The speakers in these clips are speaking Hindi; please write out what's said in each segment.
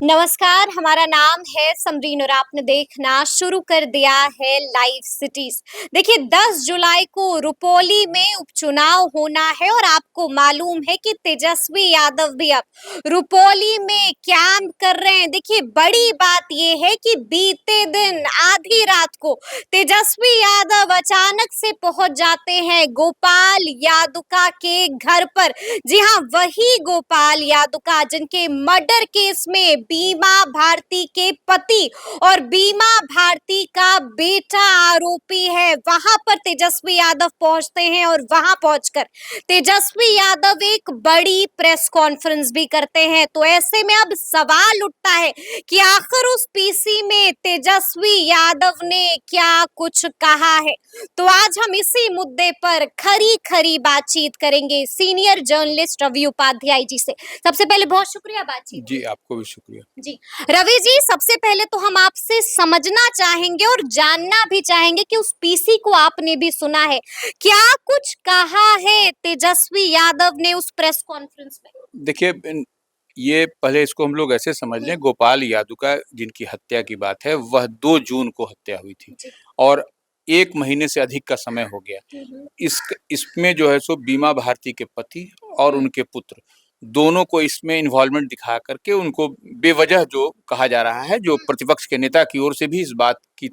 नमस्कार, हमारा नाम है समरीन और आपने देखना शुरू कर दिया है लाइव सिटीज। देखिए 10 जुलाई को रुपौली में उपचुनाव होना है और आपको मालूम है कि तेजस्वी यादव भी अब रुपौली में कैंप कर रहे हैं। देखिए बड़ी बात यह है कि बीते दिन आधी रात को तेजस्वी यादव अचानक से पहुंच जाते हैं गोपाल यादुका के घर पर। जी हाँ, वही गोपाल यादुका जिनके मर्डर केस में बीमा भारती के पति और बीमा भारती का बेटा आरोपी है, वहां पर तेजस्वी यादव पहुंचते हैं और वहां पहुंचकर तेजस्वी यादव एक बड़ी प्रेस कॉन्फ्रेंस भी करते हैं। तो ऐसे में अब सवाल उठता है कि आखिर उस पीसी में तेजस्वी यादव ने क्या कुछ कहा है। तो आज हम इसी मुद्दे पर खरी खरी बातचीत करेंगे सीनियर जर्नलिस्ट रवि उपाध्याय जी से। सबसे पहले बहुत शुक्रिया बातचीत जी, आपको भी शुक्रिया। जी। रवि जी, सबसे पहले तो हम आपसे समझना चाहेंगे और जानना भी चाहेंगे कि उस पीसी को आपने भी सुना है, क्या कुछ कहा है तेजस्वी यादव ने उस प्रेस कॉन्फ्रेंस में? देखिए ये पहले इसको हम लोग ऐसे समझ लें, गोपाल यादुका जिनकी हत्या की बात है वह 2 जून को हत्या हुई थी और 1 महीने से अधिक का समय हो गया। इसमें जो है सो बीमा भारती के पति और उनके पुत्र दोनों को इसमें इन्वॉल्वमेंट दिखा करके उनको बेवजह जो कहा जा रहा है, जो प्रतिपक्ष के नेता की ओर से भी इस बात की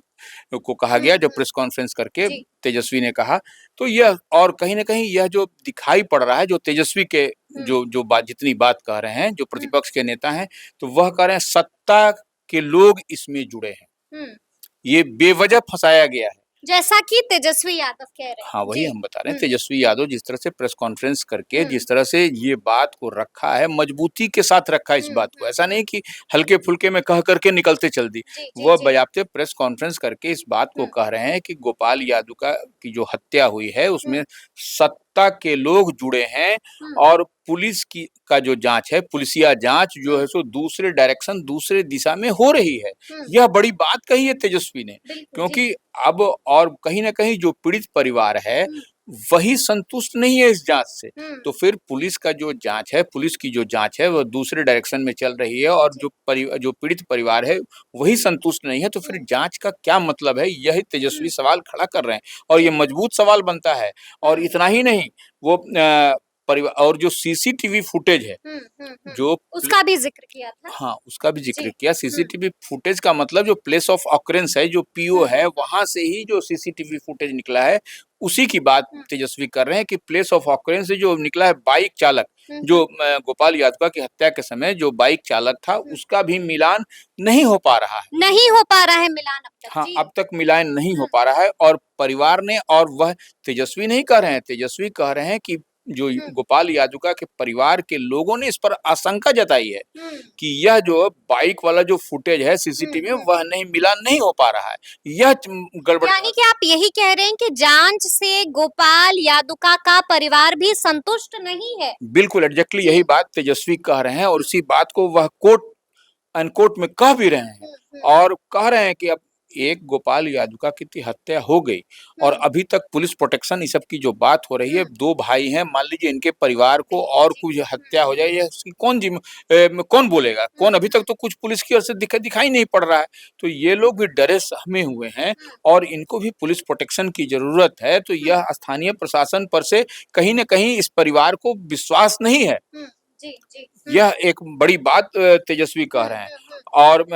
को कहा गया, जो प्रेस कॉन्फ्रेंस करके तेजस्वी ने कहा। तो यह और कहीं न कहीं यह जो दिखाई पड़ रहा है, जो तेजस्वी के जो बात जितनी बात कह रहे हैं, जो प्रतिपक्ष के नेता हैं, तो वह कह रहे हैं सत्ता के लोग इसमें जुड़े हैं। ये बेवजह फंसाया गया है। जैसा कि तेजस्वी यादव कह रहे हैं। हाँ, वही हम बता रहे हैं। तेजस्वी यादव जिस तरह से प्रेस कॉन्फ्रेंस करके जिस तरह से ये बात को रखा है, मजबूती के साथ रखा है इस बात को। ऐसा नहीं कि हल्के-फुल्के में कह करके निकलते चल दी। वह बाज़ाब्ते प्रेस कॉन्फ्रेंस करके इस बात को कह रहे हैं कि गोपाल यादुका की जो हत्या हुई है उसमें सत्ता के लोग जुड़े हैं और पुलिस की का जो जाँच है, पुलिसिया जाँच जो है सो दूसरे डायरेक्शन, दूसरे दिशा में हो रही है। यह बड़ी बात कही है तेजस्वी ने, क्योंकि अब और कहीं न कहीं जो पीड़ित परिवार है, वही संतुष्ट नहीं है इस जाँच से। तो फिर पुलिस का जो जाँच है, पुलिस की जो जाँच है, वह दूसरे डायरेक्शन में चल रही है और जो पीड़ित परिवार है, वही संतुष्ट नहीं है। तो फिर जाँच का क्या मतलब है? यही तेजस्वी सवाल खड़ा कर रहे हैं और ये मजबूत सवाल बनता है। और इतना ही नहीं, वो और जो सीसीटीवी फुटेज है, जो उसका भी जिक्र किया था। हाँ, उसका भी जिक्र किया। सीसीटीवी फुटेज का मतलब जो प्लेस ऑफ ऑकरेंस है, जो पीओ है, वहाँ से ही जो सीसीटीवी फुटेज निकला है, उसी की बात तेजस्वी कर रहे हैं कि प्लेस ऑफ ऑकरेंस से जो निकला है बाइक चालक, जो गोपाल यादव की हत्या के समय जो बाइक चालक था, उसका भी मिलान नहीं हो पा रहा है। नहीं हो पा रहा है मिलान अब तक। हाँ, अब तक मिलान नहीं हो पा रहा है और परिवार ने और वह तेजस्वी नहीं कह रहे हैं, तेजस्वी कह रहे हैं कि जो गोपाल यादुका के परिवार के लोगों ने इस पर आशंका जताई है कि यह जो बाइक वाला जो फुटेज है सीसीटीवी में वह मिलान नहीं हो पा रहा है। यह गड़बड़, यानी कि आप यही कह रहे हैं कि जांच से गोपाल यादुका का परिवार भी संतुष्ट नहीं है। बिल्कुल एग्जैक्टली यही बात तेजस्वी कह रहे हैं और उसी बात को वह कोट अनकोट में कह भी रहे हैं और कह रहे हैं कि अब एक गोपाल यादुका की हत्या हो गई और अभी तक पुलिस प्रोटेक्शन इस सब की जो बात हो रही है, 2 भाई हैं, मान लीजिए इनके परिवार को और कुछ हत्या हो जाए, ये कौन बोलेगा? कौन? अभी तक तो कुछ पुलिस की ओर से दिखाई नहीं पड़ रहा है। तो ये लोग भी डरे सहमे हुए हैं और इनको भी पुलिस प्रोटेक्शन की जरूरत है। तो यह स्थानीय प्रशासन पर से कहीं न कहीं इस परिवार को विश्वास नहीं है। यह एक बड़ी बात तेजस्वी कह रहे हैं और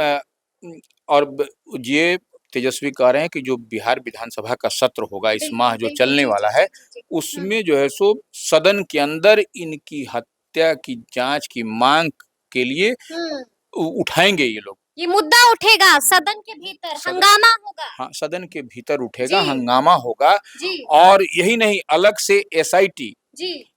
ये तेजस्वी कह रहे हैं कि जो बिहार विधानसभा का सत्र होगा इस माह जो चलने वाला है, उसमें जो है सो सदन के अंदर इनकी हत्या की जांच की मांग के लिए उठाएंगे ये लोग। ये मुद्दा उठेगा सदन के भीतर, हंगामा होगा। हाँ, सदन के भीतर उठेगा, हंगामा होगा और यही नहीं, अलग से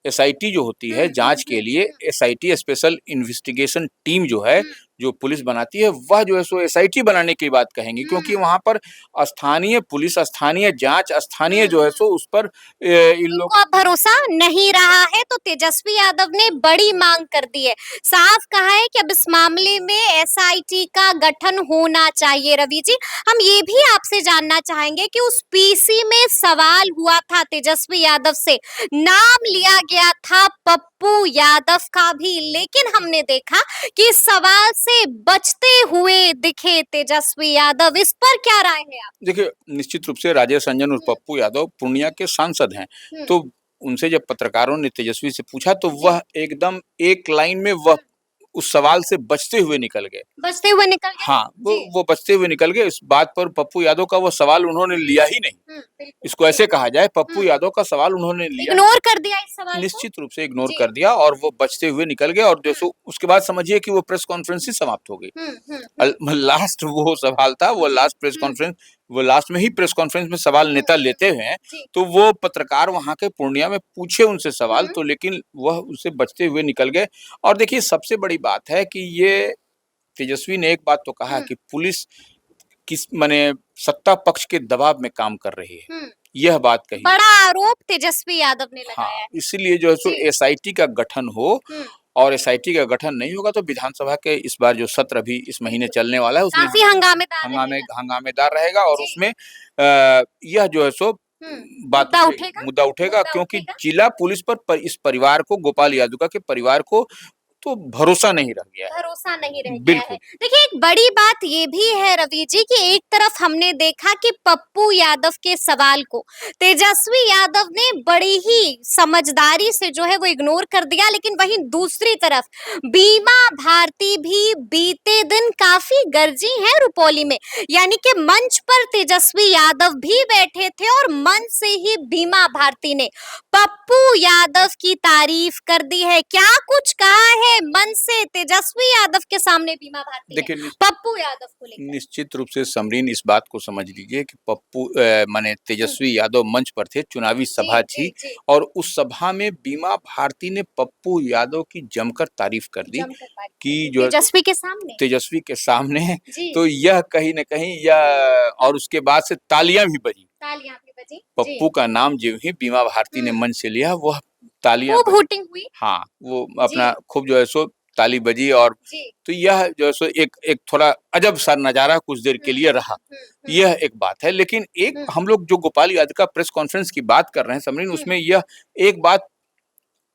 एसआईटी जो होती है जांच के लिए, एसआईटी स्पेशल इन्वेस्टिगेशन टीम जो है, जो पुलिस बनाती है, वह जो है सो एसआईटी बनाने की बात कहेंगे, क्योंकि वहां पर स्थानीय पुलिस, स्थानीय जांच, स्थानीय जो है सो उस पर इन लोग को भरोसा नहीं रहा है। तो तेजस्वी यादव ने बड़ी मांग कर दी है, साफ कहा है कि अब इस मामले में एसआईटी का गठन होना चाहिए। रवि जी, हम ये भी आपसे जानना चाहेंगे कि उस पीसी में सवाल हुआ था तेजस्वी यादव से, नाम लिया गया था पप्पू पप्पू यादव का भी, लेकिन हमने देखा कि सवाल से बचते हुए दिखे तेजस्वी यादव। इस पर क्या राय है आप? देखिए, निश्चित रूप से राजेश रंजन और हम्म, पप्पू यादव पूर्णिया के सांसद हैं, हम्म, तो उनसे जब पत्रकारों ने तेजस्वी से पूछा तो जी, वह एकदम एक लाइन में वह उस सवाल से बचते हुए निकल गए। बचते हुए निकल गए। हाँ, जी, वो बचते हुए निकल गए। इस बात पर पप्पू यादव का वो सवाल उन्होंने लिया ही नहीं। बिल्कुल, इसको जी, ऐसे कहा जाए, पप्पू यादव का सवाल उन्होंने लिया इग्नोर कर दिया इस सवाल को। निश्चित रूप से इग्नोर जी, कर दिया और वो बचते हुए निकल गए और जैसे उसके बाद समझिए कि वो प्रेस कॉन्फ्रेंस ही समाप्त हो गई। हम्म, हम्म, लास्ट वो सवाल था, वो जी, लास्ट प्रेस कॉन्फ्रेंस, वो लास्ट में ही प्रेस कॉन्फ्रेंस में सवाल नेता लेते हैं, जी, तो वो पत्रकार वहाँ के पूर्णिया में पूछे उनसे सवाल, हम्म, तो लेकिन वह उससे बचते हुए निकल गए। और देखिए, सबसे बड़ी बात है कि ये तेजस्वी ने एक बात तो कहा हम्म, कि पुलिस किस माने सत्ता पक्ष के दबाव में काम कर रही है, हम्म, यह बात कही है। बड़ा आरोप तेजस्वी यादव ने हाँ, लगाया है। इसीलिए जो है सो जी, एसआईटी का गठन हो, हम्म, और एसआईटी का गठन नहीं होगा तो विधानसभा के इस बार जो सत्र अभी इस महीने बिल्कुल, चलने वाला है उसमें काफी हंगामेदार रहेगा। हंगामेदार रहेगा और जी, उसमें यह जो है सो हम्म, बात मुद्दा उठेगी, उठेगा, मुद्दा उठेगा, मुद्दा क्योंकि उठेगा। जिला पुलिस पर इस परिवार को, गोपाल यादव के परिवार को तो भरोसा नहीं रह गया है। भरोसा नहीं रह गया है। बिल्कुल। देखिए, एक बड़ी बात ये भी है रवि जी कि एक तरफ हमने देखा कि पप्पू यादव के सवाल को तेजस्वी यादव ने बड़ी ही समझदारी से जो है वो इग्नोर कर दिया, लेकिन वहीं दूसरी तरफ बीमा भारती भी बीते दिन काफी गरजी हैं रुपौली में। यानी कि मंच पर तेजस्वी यादव भी बैठे थे और मंच से ही बीमा भारती ने पप्पू यादव की तारीफ कर दी है। क्या कुछ कहा है मन से तेजस्वी यादव के सामने बीमा भारती ने देखिए, पप्पू यादव को लेकर? निश्चित रूप से समरीन इस बात को समझ लीजिए कि पप्पू माने हम्म, तेजस्वी यादव मंच पर थे, चुनावी जी, सभा जी, थी जी, और उस सभा में बीमा भारती ने पप्पू यादव की जमकर तारीफ कर दी जमकर तारीफ कर कि दी जो है तेजस्वी के सामने। तेजस्वी के सामने। जी, तो यह कहीं न कहीं यह, और उसके बाद से तालियाँ भी बजी। तालियां भी बजी। जी, पप्पू का नाम ज्यों ही बीमा भारती ने हम्म, मंच से लिया, वह तालियाँ खूब बजी। वोटिंग हुई। हाँ, वो जी, अपना खूब जो है सो ताली बजी और जी, तो यह जो है सो एक एक थोड़ा अजब-सा नज़ारा कुछ देर के लिए रहा। हम्म, यह एक बात है, लेकिन एक हम्म, हम लोग जो गोपाल यादव का प्रेस कॉन्फ्रेंस की बात कर रहे हैं समरीन, हम्म, उसमें यह एक बात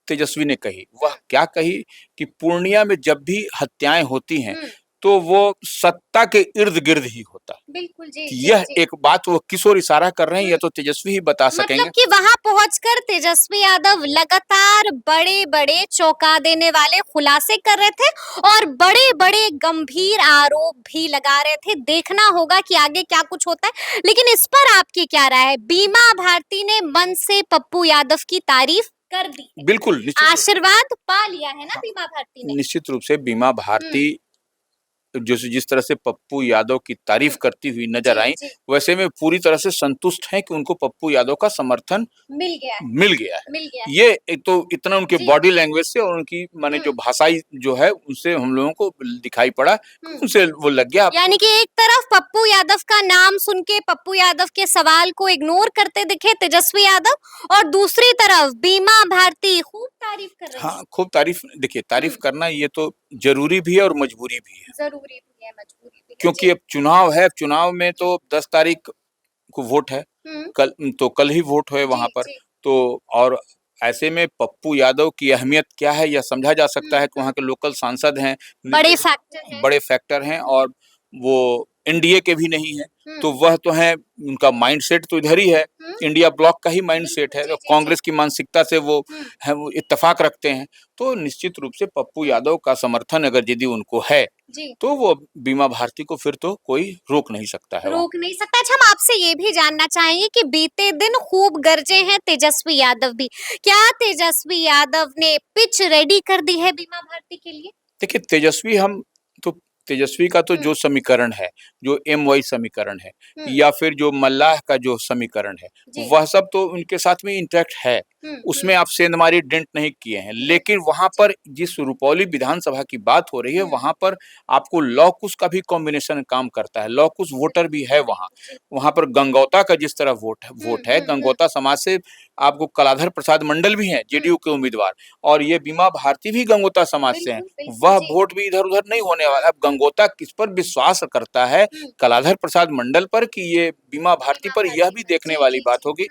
तेजस्वी ने कही। वह क्या कही कि पूर्णिया में जब भी हत्याएँ होती हैं, हम्म, तो वो सत्ता के इर्द-गिर्द ही होता है। बिल्कुल, जी, कि जी, यह जी, एक बात वो किस ओर इशारा कर रहे हैं, यह हम्म, तो तेजस्वी ही बता मतलब सकेंगे। कि वहां पहुंचकर तेजस्वी यादव लगातार बड़े-बड़े चौंका देने वाले खुलासे कर रहे थे और बड़े-बड़े गंभीर आरोप भी लगा रहे थे। देखना होगा कि आगे क्या कुछ होता है। लेकिन इस पर आपकी क्या राय है? बीमा भारती ने मन से पप्पू यादव की तारीफ कर दी है। बिल्कुल, निश्चित रूप आशीर्वाद पा लिया है ना हाँ, बीमा भारती ने? निश्चित रूप से बीमा हुँ, भारती जिस तरह से पप्पू यादव की हुँ, तारीफ करती हुई नजर जी, आई, जी, वैसे में पूरी तरह से संतुष्ट हैं कि उनको पप्पू यादव का समर्थन मिल गया है, मिल गया है। मिल गया है। ये एक तो इतना उनके जी, बॉडी लैंग्वेज से और उनकी माने हुँ, जो भाषाई जो है, उनसे हम लोगों को दिखाई पड़ा कि हुँ। उनसे वो लग गया। यानी कि एक तरफ पप्पू यादव का नाम सुन के पप्पू यादव के सवाल को इग्नोर करते दिखे तेजस्वी यादव और दूसरी तरफ बीमा भारती खूब तारीफ कर रही हाँ, हैं। खूब तारीफ, देखिए तारीफ हुँ, करना ये तो ज़रूरी भी है और मजबूरी भी है। ज़रूरी भी है, मजबूरी भी है। क्योंकि जी, अब चुनाव है, चुनाव में जी, तो 10 तारीख को वोट है। हुँ, कल ही वोट है जी, वहाँ पर। जी, तो और ऐसे में पप्पू यादव की अहमियत क्या है, यह समझा जा सकता हुँ, है कि वहाँ के लोकल सांसद हैं, बड़े निर्दलीय फैक्टर हैं। बड़े फैक्टर हैं हुँ, और वो एनडीए के भी नहीं हैं। हुँ, तो वह तो हैं, उनका माइंडसेट तो इधर ही है, हुँ, इंडिया ब्लॉक का ही बिल्कुल, माइंडसेट है, जी, तो जी, जी, कांग्रेस की मानसिकता से वो हुँ, है, वो इत्तेफ़ाक रखते हैं। तो निश्चित रूप से पप्पू हुँ, यादव का समर्थन अगर यदि उनको है, जी। तो वो बीमा भारती को फिर तो कोई रोक नहीं सकता है वहाँ। रोक नहीं सकता। अच्छा, हम आपसे ये भी जानना चाहेंगे कि बीते दिन खूब गरजे हैं तेजस्वी यादव भी। क्या तेजस्वी यादव ने पिच रेडी कर दी है बीमा भारती के लिए? देखिए, तो तेजस्वी का तो हुँ, जो समीकरण है, जो एमवाई समीकरण है हुँ, या फिर जो मल्लाह का जो समीकरण है, जी, वह सब तो उनके साथ में इंटैक्ट है। हुँ, हुँ, उसमें आप सेंधमारी डेंट नहीं किए हैं। लेकिन बिल्कुल, वहाँ जी, पर जिस रुपौली विधानसभा की बात हो रही है, हुँ, वहाँ पर आपको लॉ-कुश का भी कॉम्बिनेशन काम करता है। लॉ-कुश वोटर भी बिल्कुल, है वहाँ। बिल्कुल, जी, वहाँ पर गंगौता का जिस तरह हुँ, वोट है, हुँ, हुँ, गंगौता समाज से आपको कलाधर प्रसाद मंडल भी हैं जेडीयू के उम्मीदवार, और ये बीमा भारती भी गंगोता समाज से हैं। बिल्कुल, बिल्कुल, वह जी। वोट भी इधर-उधर नहीं होने वाला। अब गंगोता किस पर विश्वास करता है, कलाधर प्रसाद मंडल पर कि ये बीमा भारती बीमा पर, यह भारती भी पर। देखने जी, वाली जी, बात जी। होगी।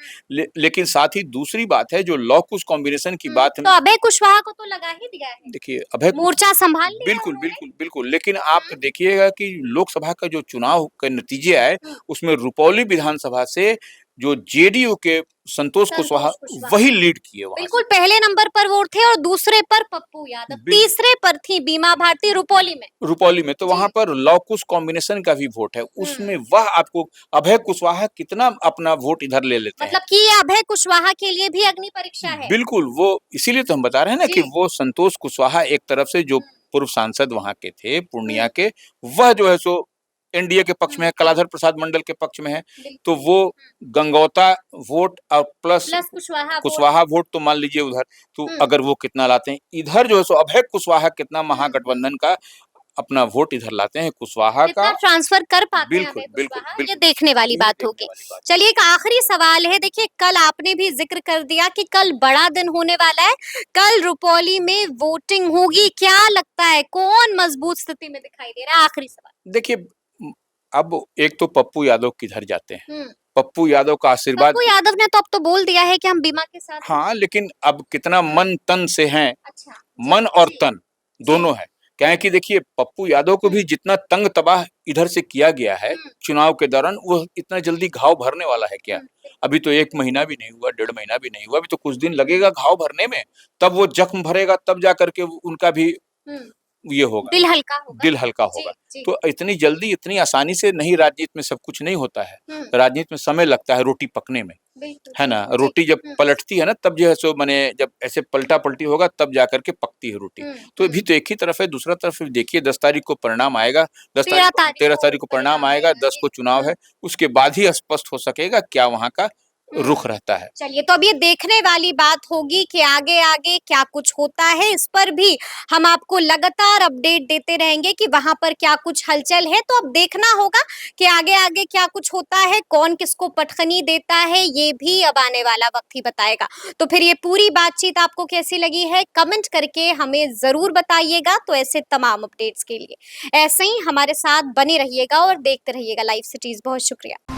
लेकिन साथ ही दूसरी बात है जो लॉ कुश कॉम्बिनेशन की बात तो अभय कुशवाहा को तो लगा ही दिया है। देखिए अभय कुश मोर्चा संभाल लिया है बिल्कुल, उन्होंने। बिल्कुल, बिल्कुल। लेकिन आप देखिएगा कि लोकसभा का जो चुनाव के नतीजे आए, उसमें रुपौली विधानसभा से जो जेडीयू के संतोष कुशवाहा संतोष कुशवाहा। वही लीड किए वहाँ से। बिल्कुल पहले नंबर पर वो थे और दूसरे पर पप्पू यादव, बिल्कुल। तीसरे पर थी बीमा भारती रुपौली में। रुपौली में तो वहाँ जी। पर लॉ कुश कॉम्बिनेशन का भी वोट है। उसमें वह आपको अभय कुशवाहा कितना अपना वोट इधर ले लेते हैं। मतलब कि ये अभय कुशवाहा के लिए भी अग्नि परीक्षा है। बिल्कुल, वो इसीलिए तो हम बता रहे हैं ना कि जी। वो संतोष कुशवाहा एक तरफ से जो पूर्व सांसद वहाँ के थे, पूर्णिया हुँ। के, वह जो है सो एनडीए के पक्ष में है, हुँ। कलाधर प्रसाद मंडल के पक्ष में है। तो बिल्कुल। वो गंगौता वोट और plus plus Kushwaha vote. Kushwaha vote तो मान लीजिए उधर, तो अगर वो कितना लाते हैं, इधर जो है सो अभय कुशवाहा कितना महागठबंधन का अपना वोट इधर लाते हैं कुशवाहा कितना का। ट्रांसफर कर पाते हैं बिल्कुल, अभय बिल्कुल, कुशवाहा, ये बिल्कुल। देखने वाली ये बात देखने होगी। वाली बात है। चलिए एक आखिरी सवाल है, देखिए कल आपने भी ज़िक्र कर दिया कि कल बड़ा दिन होने वाला है, कल रुपौली में वोटिंग होगी, क्या लगता है कौन मजबूत स्थिति में दिखाई दे रहा है? आखिरी सवाल। देखिए अब एक तो पप्पू यादव किधर जाते हैं। हुँ। पप्पू यादव का आशीर्वाद पप्पू यादव ने तो अब तो बोल दिया है कि हम बीमा के साथ हैं। हाँ, लेकिन अब कितना मन तन से हैं, अच्छा, जी, मन और जी, तन जी। दोनों है। क्या है कि देखिए पप्पू यादव को भी जितना तंग तबाह इधर से किया गया है चुनाव के दौरान, वो इतना जल्दी घाव भरने वाला है क्या? अभी तो 1 महीना भी नहीं हुआ, 1.5 महीना भी नहीं हुआ, अभी तो कुछ दिन लगेगा घाव भरने में, तब वो जख्म भरेगा, तब जाकर के उनका भी हुँ। ये होगा, दिल हल्का होगा। दिल हल्का जी, होगा। जी। तो इतनी जल्दी, इतनी आसानी से नहीं राजनीति में सब कुछ नहीं होता है। हुँ। राजनीति में समय लगता है रोटी पकने में, बिल्कुल, है ना? बिल्कुल, जी। रोटी जब पलटती है ना तब जो है सो माने जब ऐसे पलटा-पलटी होगा तब जाकर के पकती है रोटी। हुँ, तो अभी तो एक ही तरफ है, दूसरा तरफ देखिए 10 तारीख को परिणाम आएगा, 13 तारीख 13 को तारीख को परिणाम परिणाम आएगा, आएगा। 10 जी। को चुनाव है, उसके बाद ही स्पष्ट हो सकेगा क्या वहाँ का रुख रहता है। चलिए तो अब ये देखने वाली बात होगी कि आगे-आगे क्या कुछ होता है, इस पर भी हम आपको लगातार अपडेट देते रहेंगे कि वहाँ पर क्या कुछ हलचल है। तो अब देखना होगा कि आगे-आगे क्या कुछ होता है, कौन किसको पटखनी देता है, ये भी अब आने वाला वक़्त ही बताएगा। तो फिर ये पूरी बातचीत आपको कैसी लगी है, कमेंट करके हमें ज़रूर बताइएगा। तो ऐसे तमाम अपडेट्स के लिए ऐसे ही हमारे साथ बने रहिएगा और देखते रहिएगा लाइव सिटीज़। बहुत शुक्रिया।